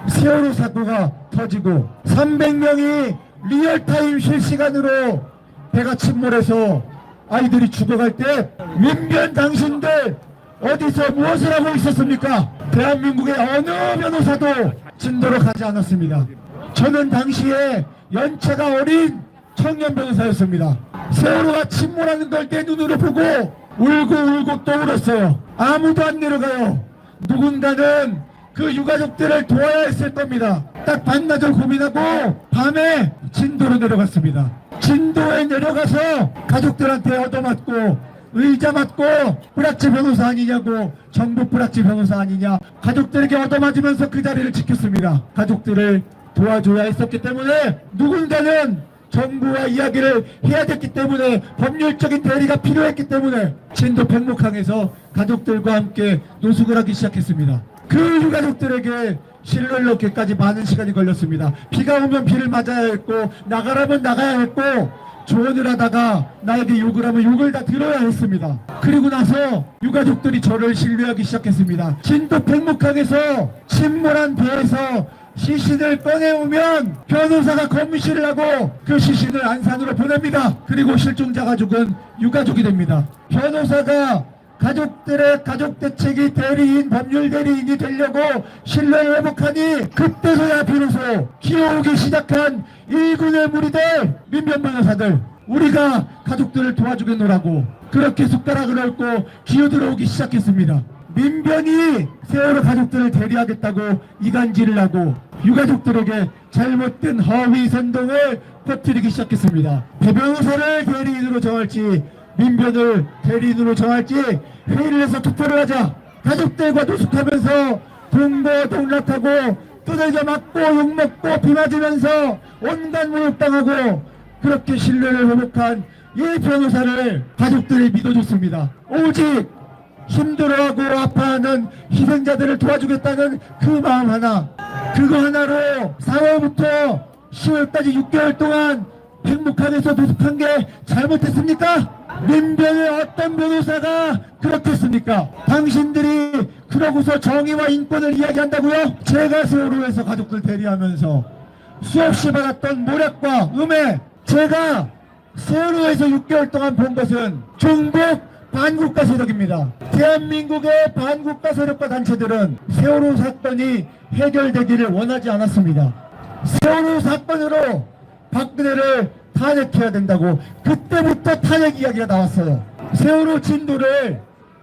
세월호 사고가 터지고 300명이 리얼타임 실시간으로 배가 침몰해서 아이들이 죽어갈 때 민변 당신들 어디서 무엇을 하고 있었습니까? 대한민국의 어느 변호사도 진도로 가지 않았습니다. 저는 당시에 연차가 어린 청년 변호사였습니다. 세월호가 침몰하는 걸 내 눈으로 보고 울고 또 울었어요. 아무도 안 내려가요. 누군가는 그 유가족들을 도와야 했을 겁니다. 딱 반나절 고민하고 밤에 진도로 내려갔습니다. 진도에 내려가서 가족들한테 얻어맞고 의자 맞고 뿌락지 변호사 아니냐고, 정부 뿌락지 변호사 아니냐, 가족들에게 얻어맞으면서 그 자리를 지켰습니다. 가족들을 도와줘야 했었기 때문에 누군가는 정부와 이야기를 해야 됐기 때문에 법률적인 대리가 필요했기 때문에 진도 백목항에서 가족들과 함께 노숙을 하기 시작했습니다. 그 유가족들에게 실을 넣기까지 많은 시간이 걸렸습니다. 비가 오면 비를 맞아야 했고 나가라면 나가야 했고 조언을 하다가 나에게 욕을 하면 욕을 다 들어야 했습니다. 그리고 나서 유가족들이 저를 신뢰하기 시작했습니다. 진도 백목항에서 침몰한 배에서 시신을 꺼내오면 변호사가 검시를 하고 그 시신을 안산으로 보냅니다. 그리고 실종자 가족은 유가족이 됩니다. 변호사가 가족들의 가족대책이 대리인, 법률 대리인이 되려고 신뢰를 회복하니 그때서야 비로소 기어오기 시작한 일군의 무리들, 민변 변호사들, 우리가 가족들을 도와주겠노라고 그렇게 숟가락을 얹고 기어들어오기 시작했습니다. 민변이 세월호 가족들을 대리하겠다고 이간질을 하고 유가족들에게 잘못된 허위 선동을 퍼뜨리기 시작했습니다. 배변호사를 대리인으로 정할지 민변을 대리인으로 정할지 회의를 해서 투표를 하자. 가족들과 노숙하면서 동거동락하고 두들겨 맞고 욕먹고 비 맞으면서 온갖 모욕당하고 그렇게 신뢰를 회복한 이 변호사를 가족들이 믿어줬습니다. 오직 힘들어하고 아파하는 희생자들을 도와주겠다는 그 마음 하나, 그거 하나로 4월부터 10월까지 6개월 동안 백목항에서 노숙한 게 잘못했습니까? 민변의 어떤 변호사가 그렇겠습니까? 당신들이 그러고서 정의와 인권을 이야기한다고요? 제가 세월호에서 가족들 대리하면서 수없이 받았던 모략과 음해, 제가 세월호에서 6개월 동안 본 것은 중국 반국가 세력입니다. 대한민국의 반국가 세력과 단체들은 세월호 사건이 해결되기를 원하지 않았습니다. 세월호 사건으로 박근혜를 탄핵해야 된다고 그때부터 탄핵 이야기가 나왔어요. 세월호 진도를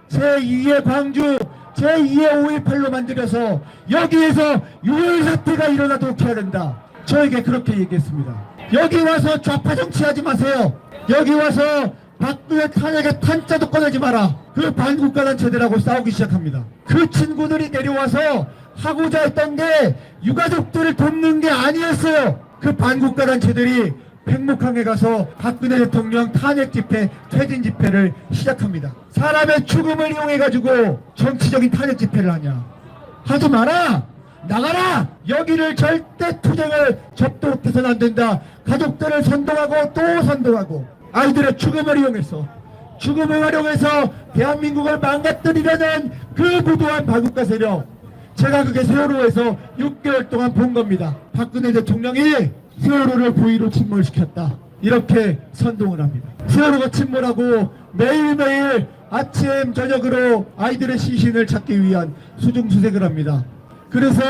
제2의 광주, 제2의 5.18로 만들어서 여기에서 유혈 사태가 일어나도록 해야 된다. 저에게 그렇게 얘기했습니다. 여기 와서 좌파 정치하지 마세요. 여기 와서 박근혜 탄핵의 탄자도 꺼내지 마라. 그 반국가 단체들하고 싸우기 시작합니다. 그 친구들이 내려와서 하고자 했던 게 유가족들을 돕는 게 아니었어요. 그 반국가 단체들이 백목항에 가서 박근혜 대통령 탄핵 집회, 퇴진 집회를 시작합니다. 사람의 죽음을 이용해가지고 정치적인 탄핵 집회를 하냐. 하지 마라. 나가라. 여기를 절대 투쟁을 접도록 해서는 안 된다. 가족들을 선동하고 또 선동하고 아이들의 죽음을 이용해서, 죽음을 활용해서 대한민국을 망가뜨리려는 그 무도한 반국가 세력, 제가 그게 세월호에서 6개월 동안 본 겁니다. 박근혜 대통령이 세월호를 고의로 침몰시켰다, 이렇게 선동을 합니다. 세월호가 침몰하고 매일매일 아침 저녁으로 아이들의 시신을 찾기 위한 수중수색을 합니다. 그래서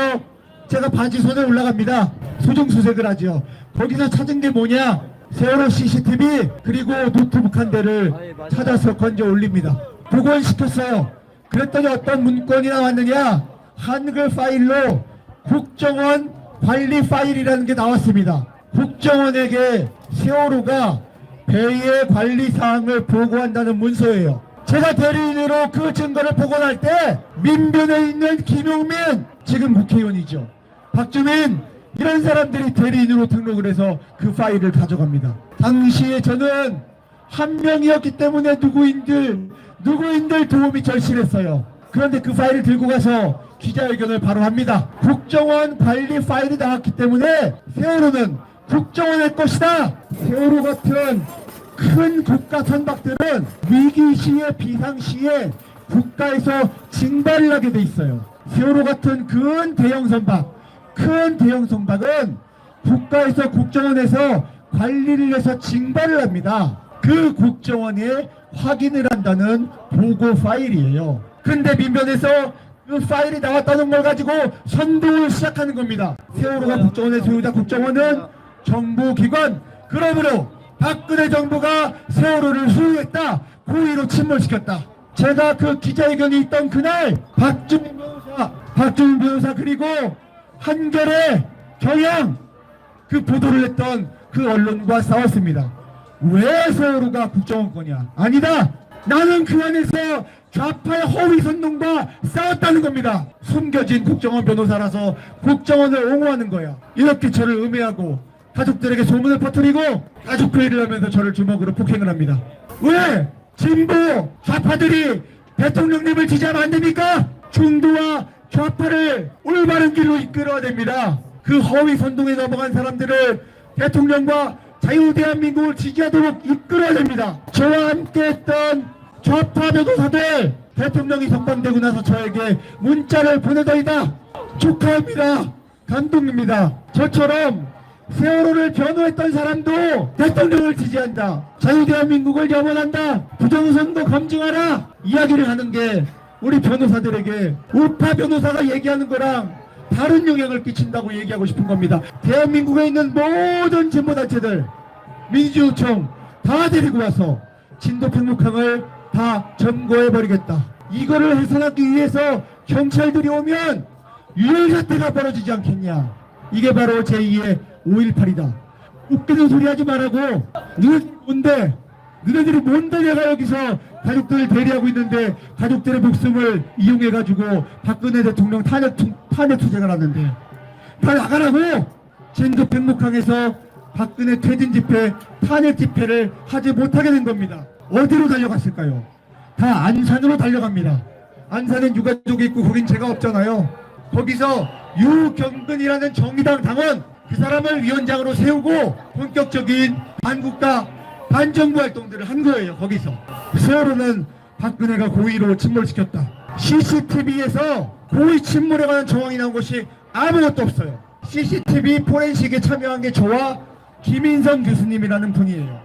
제가 바지 손에 올라갑니다. 수중수색을 하죠. 거기서 찾은 게 뭐냐? 세월호 CCTV 그리고 노트북 한 대를 찾아서 건져 올립니다. 복원시켰어요. 그랬더니 어떤 문건이 나왔느냐? 한글 파일로 국정원 관리 파일이라는 게 나왔습니다. 국정원에게 세월호가 배의 관리 사항을 보고한다는 문서예요. 제가 대리인으로 그 증거를 복원할 때 민변에 있는 김용민, 지금 국회의원이죠, 박주민, 이런 사람들이 대리인으로 등록을 해서 그 파일을 가져갑니다. 당시에 저는 한 명이었기 때문에 누구인들 도움이 절실했어요. 그런데 그 파일을 들고 가서 기자회견을 바로 합니다. 국정원 관리 파일이 나왔기 때문에 세월호는 국정원의 것이다. 세월호 같은 큰 국가 선박들은 위기 시에, 비상 시에 국가에서 징발을 하게 돼 있어요. 세월호 같은 큰 대형 선박, 큰 대형 선박은 국가에서 국정원에서 관리를 해서 징발을 합니다. 그 국정원에 확인을 한다는 보고 파일이에요. 근데 민변에서 그 파일이 나왔다는 걸 가지고 선동을 시작하는 겁니다. 세월호가 국정원에 소유다. 국정원은 정부기관. 그러므로 박근혜 정부가 세월호를 소유했다. 고의로 침몰시켰다. 제가 그 기자회견이 있던 그날 박주민 변호사 그리고 한겨레 경향 그 보도를 했던 그 언론과 싸웠습니다. 왜 세월호가 국정원 거냐? 아니다. 나는 그 안에서 좌파의 허위 선동과 싸웠다는 겁니다. 숨겨진 국정원 변호사라서 국정원을 옹호하는 거야. 이렇게 저를 음해하고 가족들에게 소문을 퍼뜨리고 가족 회의를 하면서 저를 주먹으로 폭행을 합니다. 왜? 진보 좌파들이 대통령님을 지지하면 안 됩니까? 중도와 좌파를 올바른 길로 이끌어야 됩니다. 그 허위 선동에 넘어간 사람들을 대통령과 자유대한민국을 지지하도록 이끌어야 됩니다. 저와 함께 했던 좌파 변호사들 대통령이 선방되고 나서 저에게 문자를 보내더이다. 축하합니다. 감동입니다. 저처럼 세월호를 변호했던 사람도 대통령을 지지한다. 자유대한민국을 염원한다. 부정선거 검증하라. 이야기를 하는 게 우리 변호사들에게 우파 변호사가 얘기하는 거랑 다른 영향을 끼친다고 얘기하고 싶은 겁니다. 대한민국에 있는 모든 진보단체들 민주노총 다 데리고 와서 진도팽목항을 다 점거해버리겠다. 이거를 해산하기 위해서 경찰들이 오면 유혈사태가 벌어지지 않겠냐. 이게 바로 제2의 5.18이다. 웃기는 소리 하지 말라고. 너네들이 뭔데 내가 여기서 가족들을 대리하고 있는데 가족들의 목숨을 이용해가지고 박근혜 대통령 탄핵 투쟁을 하는데 다 나가라고. 진도팽목항에서 박근혜 퇴진 집회, 탄핵 집회를 하지 못하게 된 겁니다. 어디로 달려갔을까요? 다 안산으로 달려갑니다. 안산엔 유가족이 있고 거긴 제가 없잖아요. 거기서 유경근이라는 정의당 당원 그 사람을 위원장으로 세우고 본격적인 반국가 반정부 활동들을 한 거예요. 거기서 세월호는 박근혜가 고의로 침몰시켰다. CCTV에서 고의 침몰에 관한 정황이 나온 것이 아무것도 없어요. CCTV 포렌식에 참여한 게 저와 김인성 교수님이라는 분이에요.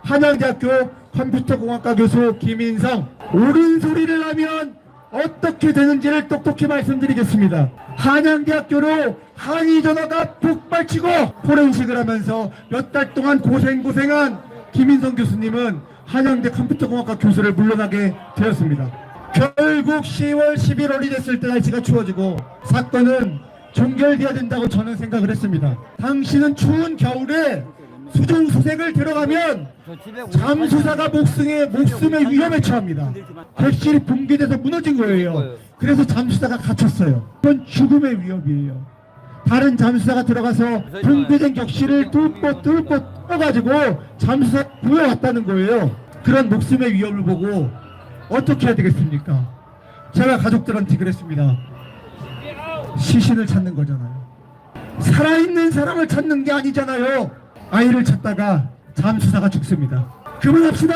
한양대학교 컴퓨터공학과 교수 김인성. 옳은 소리를 하면 어떻게 되는지를 똑똑히 말씀드리겠습니다. 한양대학교로 항의 전화가 폭발치고 포렌식을 하면서 몇 달 동안 고생한 김인성 교수님은 한양대 컴퓨터공학과 교수를 물러나게 되었습니다. 결국 10월 11월이 됐을 때 날씨가 추워지고 사건은 종결돼야 된다고 저는 생각을 했습니다. 당신은 추운 겨울에 수중수색을 들어가면 잠수사가 목숨의 위험에 처합니다. 객실이 붕괴돼서 무너진 거예요. 그래서 잠수사가 갇혔어요. 그건 죽음의 위협이에요. 다른 잠수사가 들어가서 붕괴된 격실을 뚫어가지고 잠수사 구해왔다는 거예요. 그런 목숨의 위협을 보고 어떻게 해야 되겠습니까? 제가 가족들한테 그랬습니다. 시신을 찾는 거잖아요. 살아있는 사람을 찾는 게 아니잖아요. 아이를 찾다가 잠수사가 죽습니다. 그만합시다.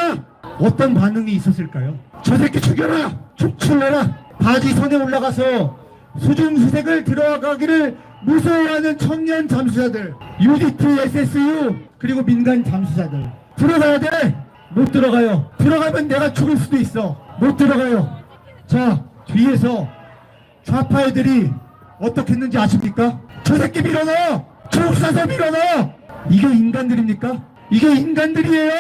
어떤 반응이 있었을까요? 저 새끼 죽여라! 축출해라! 바지 선에 올라가서 수중수색을 들어가기를 무서워하는 청년 잠수사들, UDT, SSU, 그리고 민간 잠수사들. 들어가야 돼! 못 들어가요. 들어가면 내가 죽을 수도 있어. 못 들어가요. 자, 뒤에서 좌파 애들이 어떻게 했는지 아십니까? 저 새끼 밀어넣어! 총 쏴서 밀어넣어! 이게 인간들입니까? 이게 인간들이에요?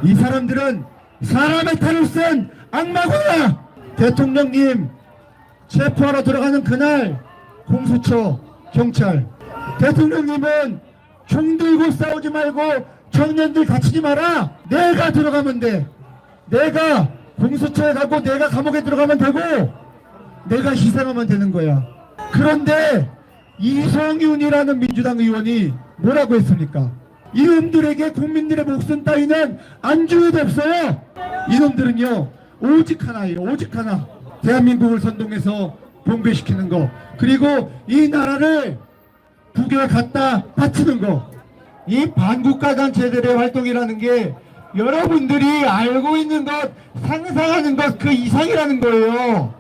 이 사람들은 사람의 탈을 쓴 악마구나! 대통령님 체포하러 들어가는 그날 공수처, 경찰, 대통령님은 총 들고 싸우지 말고 청년들 다치지 마라. 내가 들어가면 돼. 내가 공수처에 가고 내가 감옥에 들어가면 되고 내가 희생하면 되는 거야. 그런데 이성윤이라는 민주당 의원이 뭐라고 했습니까? 이놈들에게 국민들의 목숨 따위는 안주에도 없어요. 이놈들은요 오직 하나예요. 오직 하나. 대한민국을 선동해서 붕괴시키는 거, 그리고 이 나라를 북에 갖다 바치는 거. 이 반국가 단체들의 활동이라는 게 여러분들이 알고 있는 것, 상상하는 것 그 이상이라는 거예요.